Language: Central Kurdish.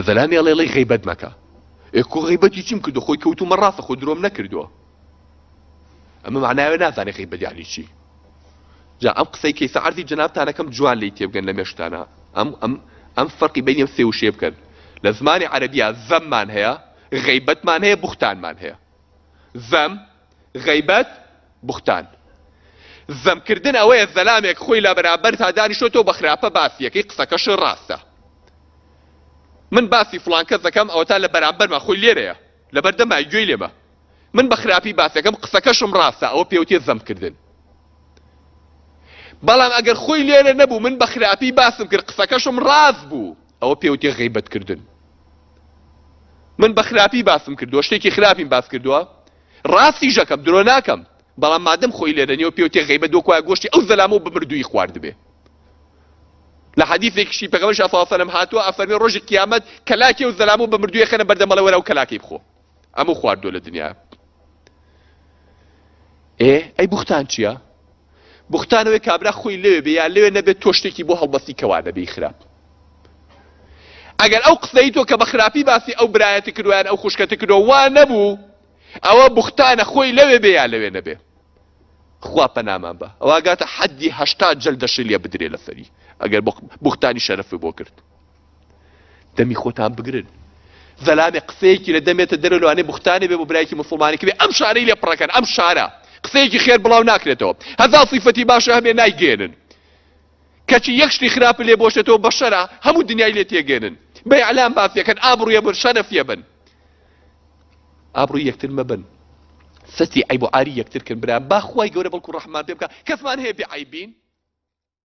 بەزەلامی ئەڵێڵی غیبەت مەکە. ئێکۆ غیبەتی چیم کردو خۆی کەوتومە ڕاستە خۆ درۆم نەکردووە. ئەمە معناوێ نازانێ غیبەت یعنی چی. جا ئەم قسەی کەیسە عەرزی جەنابتانەکەم جوان لی تێبگەن لە مێشتانە. ئەم فەرقی بینی ئەم سێ و شێ بکەن. لە زمانی عەرەبیە زەممان هەیە، غیبەتمان هەیە، بوختانمان هەیە. زەم، غیبەت، بوختان. زەمکردن ئەوەیە زەلامێک خۆی لە بەرامبەر تا دانیشتۆ بە خراپە باسیەکەی قسەکەش ڕاستە. من باسی فڵان کەس دەکەم ئەوە تا لە بەرامبەرمە خۆی لێرەیە لەبەر دەمای گوێی لێمە. من بە خراپی باسەکەم قسەکەشم ڕاستە ئەوە پێوتێ زەمکردن. بەڵام ئەگەر خۆی لێرە نەبوو من بە خراپی باسم کرد قسەکەشم ڕاست بوو ئەوە پێوتێ غیبەتکردن. من بە خراپی باسم کردووە شتێکی خراپیم باس کردووە ڕاستی ژەکەم درۆ ناکەم بەڵام مادەم خۆی لێرەنیەوە پێوتێ غیبەت دۆکوایە گۆشتی ئەو زەلامە و بمردووی خواردبێ. لە حەدیثێکیشی پێغەمبەر صلی الله علیه و سلم هاتووە ئەفەرمێ ڕۆژی قیامەت کەلاکێ و زەلامە و بمردووی خەنە بەردەمەڵە وەرە و کەلاکەی بخۆ. ئەموو خواردووە لە دنیا. ئەی بوختان چییە؟ بوختانەوەی کابرا خۆی لێوێ بێ یا لێوێ نەبێت تۆ شتێکی بۆ هەڵبەستی کەوا دەبێی خراپ. ئەگەر ئەو قسەی تۆ کە بە خراپی باسی ئەو برایەتی کردویان ئەو خوشکەتی کردووە وا نەبوو ئەوە بوختانە خۆی لەوێ بێ یا لەوێ نەبێ. خوا پەنامان بە ئەوە ئاگاتە حەدی 80 جەلدە شلیە بدرێ لە سەری ئەگەر بوختانی شەرەفی بۆ کرد. دەمی خۆتان بگرن. زەلامێ قسەیەکی لە دەمێتە دەرە لەوانەیە بوختانی بێ بۆ برایەکی موسڵمانێکی بێ ئەم شارەی لێ پڕەکەن ئەم شارە قسەیەکی خێر بڵاو ناکرێتەوە هەزار صیفەتی باشە هەبێ نایگێنن. کەچی یەک شتی خراپ لێ بۆشێتەوە بە شەرە هەموو دنیای لێ تێگێنن. بە ئیعلام باسیەکەن ئابڕوویە بن شەرەفیە بن. ئابڕووی یەکتر مەبن. سەتی عیب و عاری یەکتر کردن برا با خوای گەورە بەڵکو ڕەحمان پێ بکە کەسمان هەیە بێ عیبین